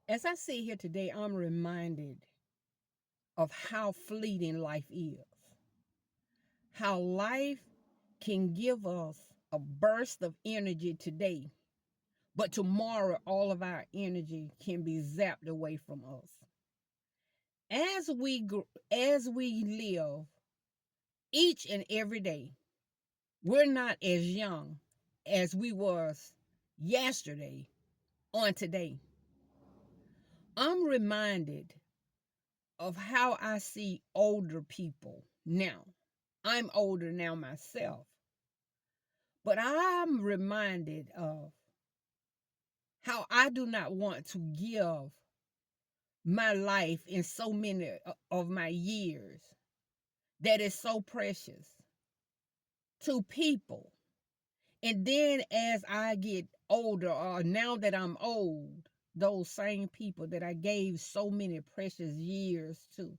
As I sit here today, I'm reminded of how fleeting life is, how life can give us a burst of energy today, but tomorrow all of our energy can be zapped away from us. As we live each and every day, we're not as young as we was yesterday on today. I'm reminded of how I see older people now. I'm older now myself, but I'm reminded of how I do not want to give my life in so many of my years that is so precious to people. And then as I get older, or now that I'm old, those same people that I gave so many precious years to,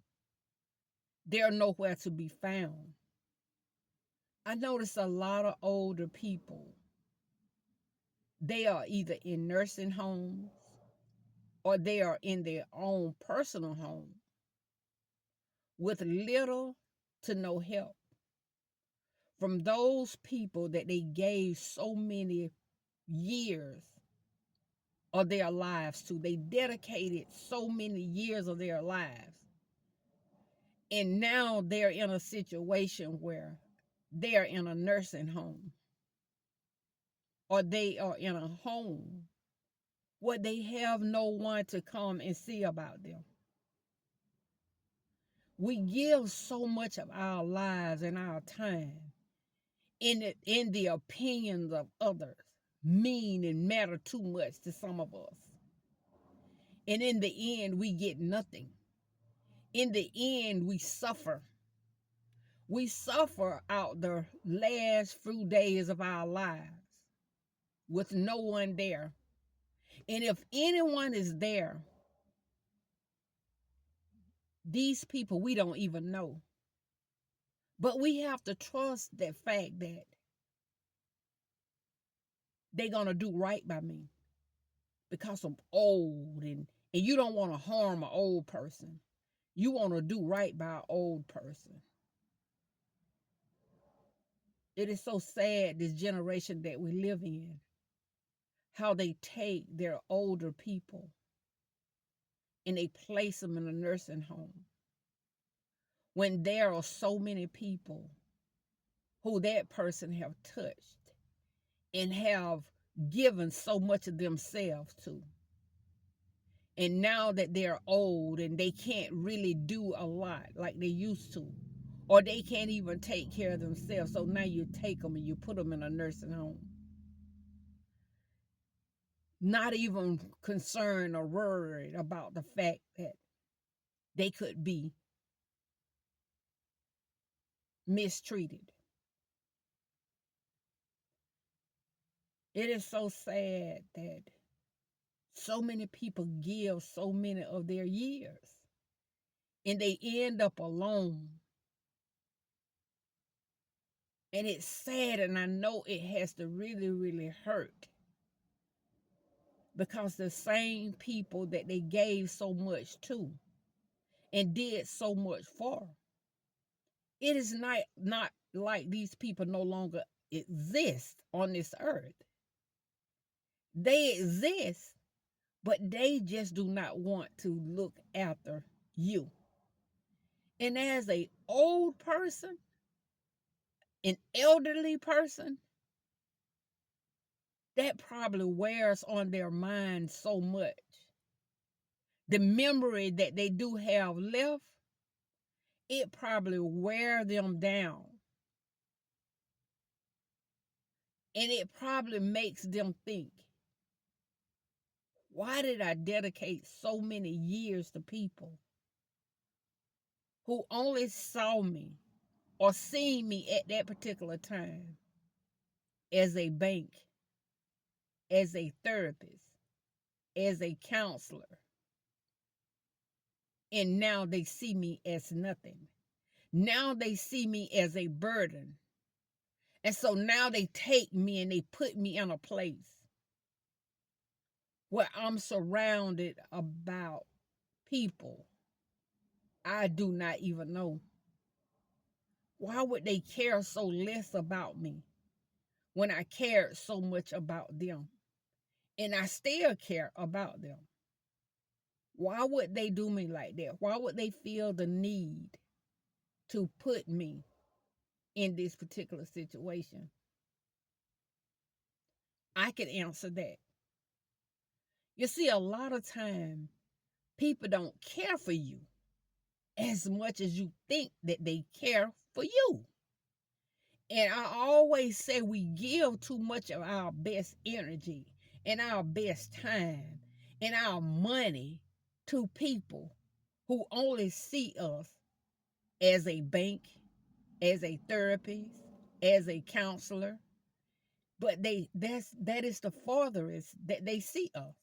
they're nowhere to be found. I notice a lot of older people, they are either in nursing homes or they are in their own personal home with little to no help from those people that they gave so many years of their lives to. They dedicated so many years of their lives. And now they're in a situation where they're in a nursing home or they are in a home where they have no one to come and see about them. We give so much of our lives and our time in the opinions of others mean and matter too much to some of us. And in the end, we get nothing. In the end, we suffer. We suffer out the last few days of our lives with no one there. And if anyone is there, these people we don't even know. But we have to trust that fact that they're going to do right by me because I'm old, and you don't want to harm an old person. You want to do right by an old person. It is so sad, this generation that we live in, how they take their older people and they place them in a nursing home when there are so many people who that person have touched and have given so much of themselves to. And now that they're old and they can't really do a lot like they used to, or they can't even take care of themselves, so now you take them and you put them in a nursing home, not even concerned or worried about the fact that they could be mistreated. It is so sad that so many people give so many of their years and they end up alone. And it's sad, and I know it has to really, really hurt because the same people that they gave so much to and did so much for, it is not like these people no longer exist on this earth. They exist, but they just do not want to look after you. And as a old person, an elderly person, that probably wears on their mind so much. The memory that they do have left, it probably wear them down. And it probably makes them think, why did I dedicate so many years to people who only saw me or seen me at that particular time as a bank, as a therapist, as a counselor, and now they see me as nothing. Now they see me as a burden. And so now they take me and they put me in a place where I'm surrounded about people I do not even know. Why would they care so less about me when I cared so much about them? And I still care about them. Why would they do me like that? Why would they feel the need to put me in this particular situation? I can answer that. You see, a lot of time people don't care for you as much as you think that they care for you. And I always say we give too much of our best energy and our best time and our money to people who only see us as a bank, as a therapist, as a counselor. But that is the farthest that they see us.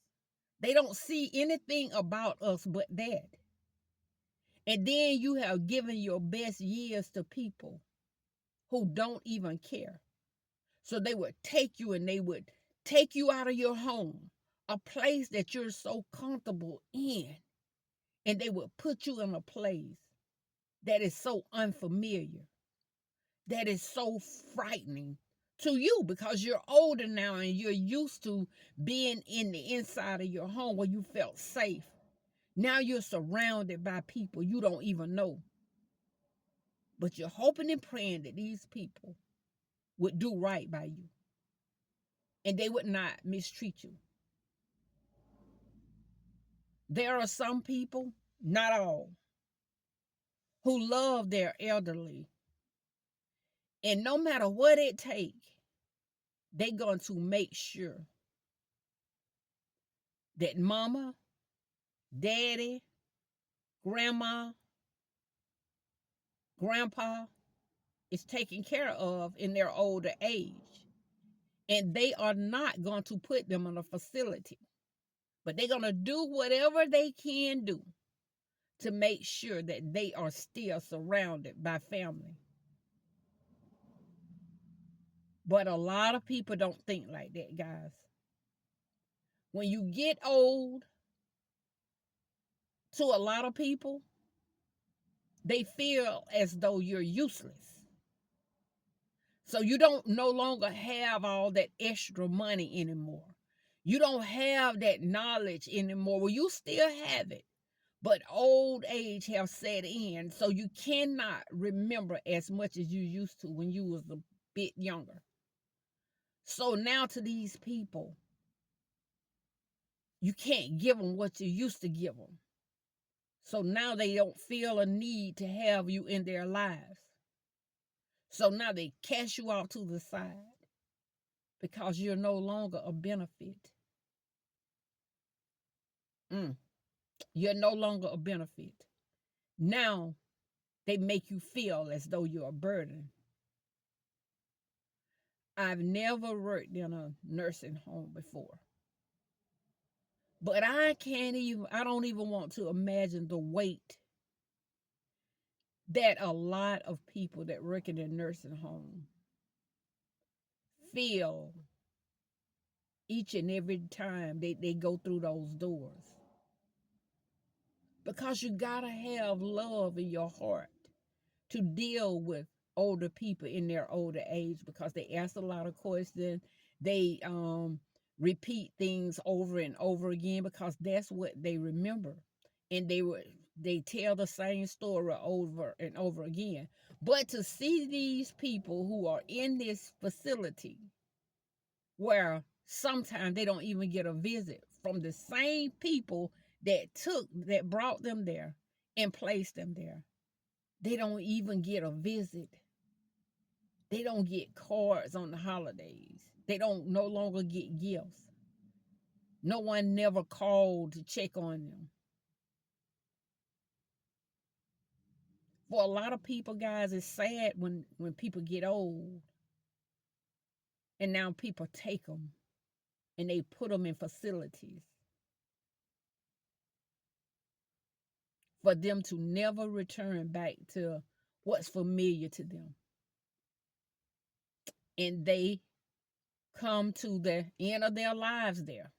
They don't see anything about us but that. And then you have given your best years to people who don't even care. So they would take you and they would take you out of your home, a place that you're so comfortable in, and they would put you in a place that is so unfamiliar, that is so frightening to you because you're older now and you're used to being in the inside of your home where you felt safe. Now you're surrounded by people you don't even know. But you're hoping and praying that these people would do right by you and they would not mistreat you. There are some people, not all, who love their elderly. And no matter what it takes, they're going to make sure that mama, daddy, grandma, grandpa is taken care of in their older age. And they are not going to put them in a facility, but they're going to do whatever they can do to make sure that they are still surrounded by family. But a lot of people don't think like that, guys. When you get old, to a lot of people, they feel as though you're useless. So you don't no longer have all that extra money anymore. You don't have that knowledge anymore. Well, you still have it, but old age have set in, so you cannot remember as much as you used to when you was a bit younger. So now to these people, you can't give them what you used to give them. So now they don't feel a need to have you in their lives. So now they cast you out to the side because you're no longer a benefit. You're no longer a benefit. Now they make you feel as though you're a burden. I've never worked in a nursing home before. But I don't even want to imagine the weight that a lot of people that work in a nursing home feel each and every time they go through those doors. Because you gotta have love in your heart to deal with older people in their older age, because they ask a lot of questions. They repeat things over and over again because that's what they remember. And they tell the same story over and over again. But to see these people who are in this facility where sometimes they don't even get a visit from the same people that brought them there and placed them there. They don't even get a visit. They don't get cards on the holidays. They don't no longer get gifts. No one never called to check on them. For a lot of people, guys, it's sad when people get old and now people take them and they put them in facilities for them to never return back to what's familiar to them. And they come to the end of their lives there.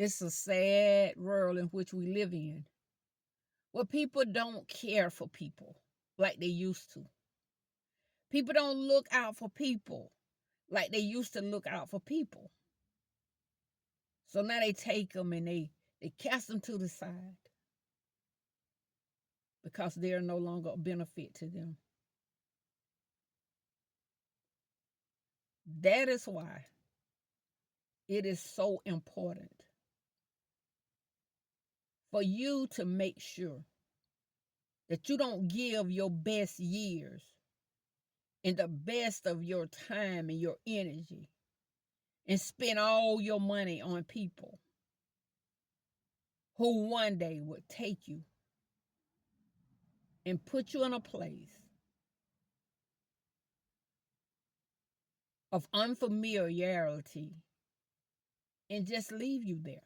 It's a sad world in which we live in, where people don't care for people like they used to. People don't look out for people like they used to look out for people. So now they take them and they cast them to the side because they're no longer a benefit to them. That is why it is so important for you to make sure that you don't give your best years and the best of your time and your energy and spend all your money on people who one day will take you and put you in a place of unfamiliarity and just leave you there.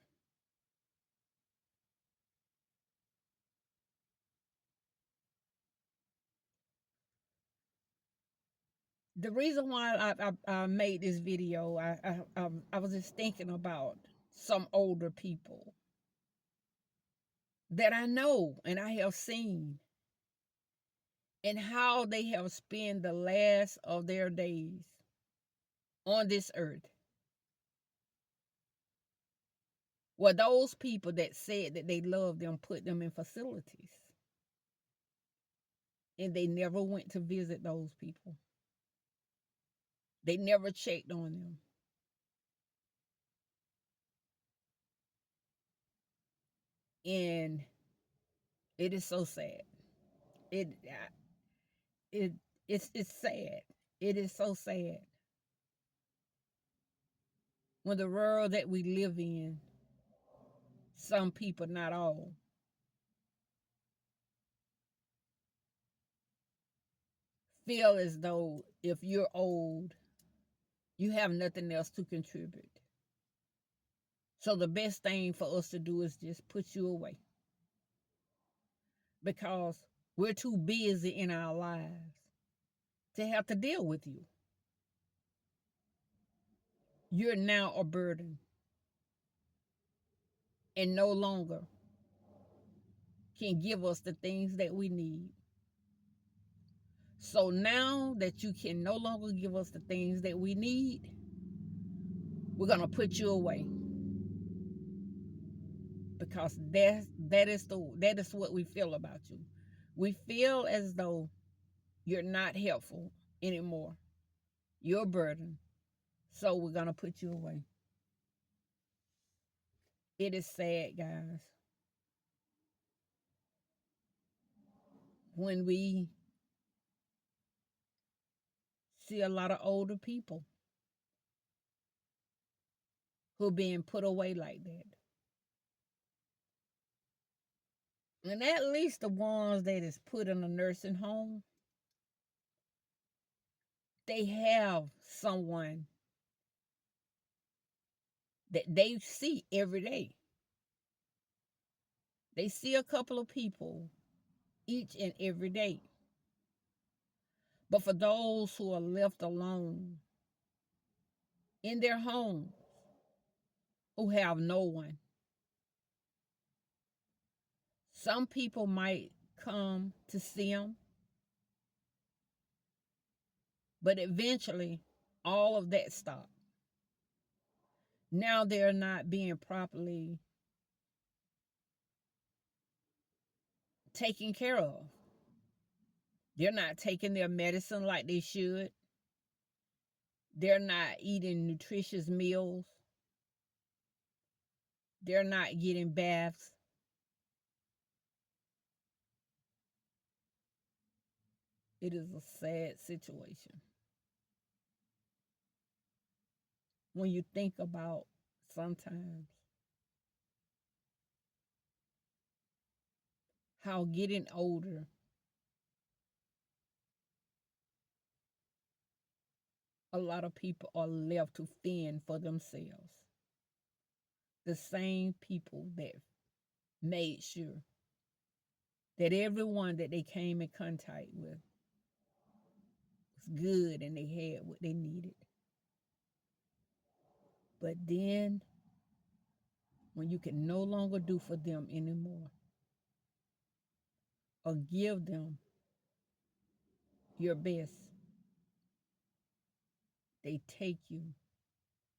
The reason why I made this video, I was just thinking about some older people that I know and I have seen and how they have spent the last of their days on this earth. Well, those people that said that they loved them put them in facilities and they never went to visit those people. They never checked on them. And it is so sad. It it it's sad. It is so sad when the world that we live in, some people, not all, feel as though if you're old, you have nothing else to contribute. So the best thing for us to do is just put you away because we're too busy in our lives to have to deal with you. You're now a burden and no longer can give us the things that we need. So now that you can no longer give us the things that we need, we're going to put you away because that is what we feel about you. We feel as though you're not helpful anymore. You're a burden. So we're going to put you away. It is sad, guys, when we see a lot of older people who are being put away like that. And at least the ones that is put in a nursing home, they have someone that they see every day. They see a couple of people each and every day. But for those who are left alone in their homes, who have no one, some people might come to see them, but eventually all of that stops. Now they're not being properly taken care of. They're not taking their medicine like they should. They're not eating nutritious meals. They're not getting baths. It is a sad situation when you think about sometimes how getting older, a lot of people are left to fend for themselves. The same people that made sure that everyone that they came in contact with was good and they had what they needed. But then when you can no longer do for them anymore or give them your best, they take you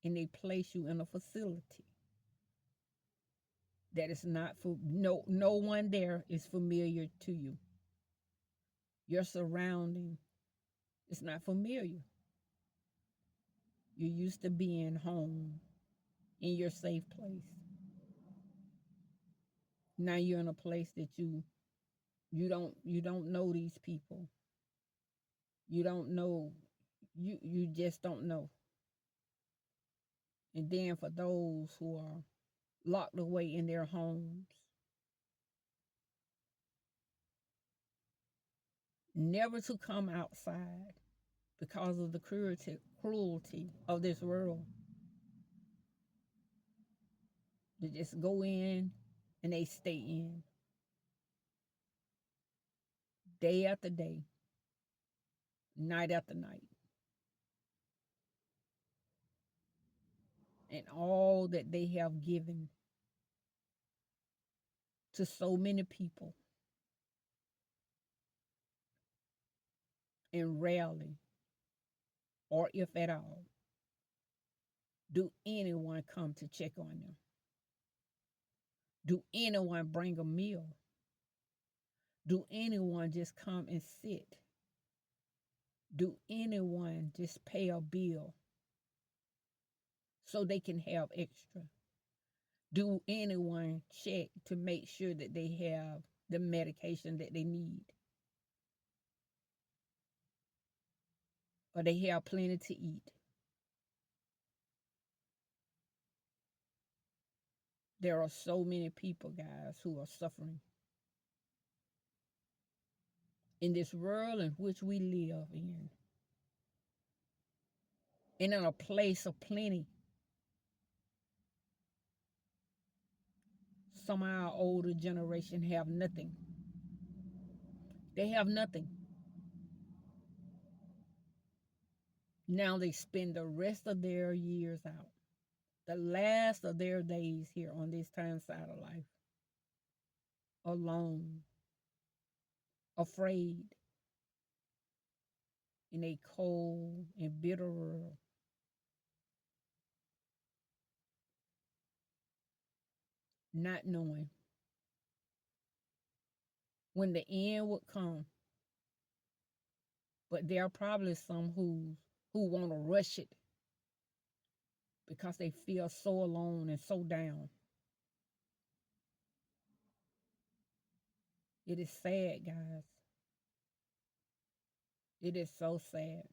and they place you in a facility that is not for no one there is familiar to you. Your surrounding is not familiar. You're used to being home in your safe place. Now you're in a place that you don't know these people. You don't know, you just don't know. And then for those who are locked away in their homes, never to come outside because of the cruelty of this world. They just go in and they stay in day after day, night after night. And all that they have given to so many people, and rarely, or if at all, do anyone come to check on them. Do anyone bring a meal? Do anyone just come and sit? Do anyone just pay a bill so they can have extra? Do anyone check to make sure that they have the medication that they need? Or they have plenty to eat? There are so many people, guys, who are suffering in this world in which we live in. And in a place of plenty. Some of our older generation have nothing. They have nothing. Now they spend the rest of their years out, the last of their days here on this time side of life, alone, afraid, in a cold and bitter world. Not knowing when the end would come. But there are probably some who want to rush it because they feel so alone and so down. It is sad, guys. It is so sad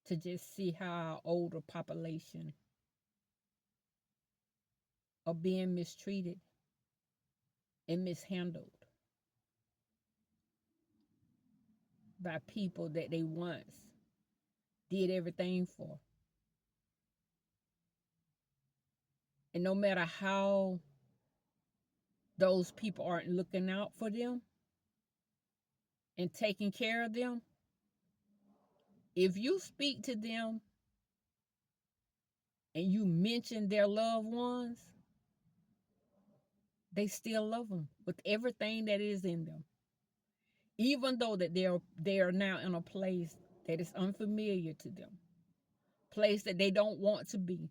to just see how our older population are being mistreated and mishandled by people that they once did everything for. And no matter how those people aren't looking out for them and taking care of them, if you speak to them and you mention their loved ones, they still love them with everything that is in them. Even though that they are now in a place that is unfamiliar to them, place that they don't want to be,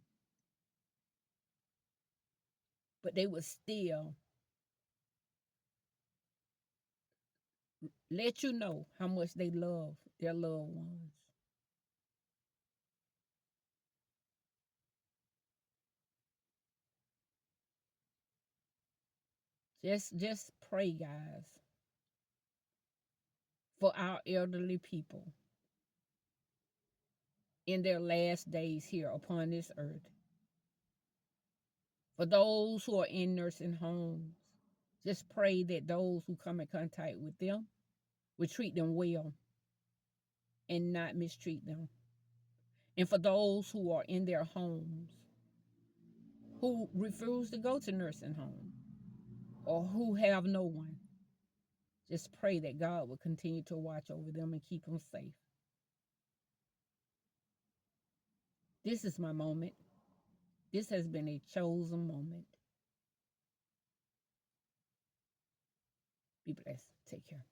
but they would still let you know how much they love their loved ones. Just pray, guys, for our elderly people in their last days here upon this earth. For those who are in nursing homes, just pray that those who come in contact with them will treat them well and not mistreat them. And for those who are in their homes who refuse to go to nursing home or who have no one, just pray that God will continue to watch over them and keep them safe. This is my moment. This has been a chosen moment. Be blessed. Take care.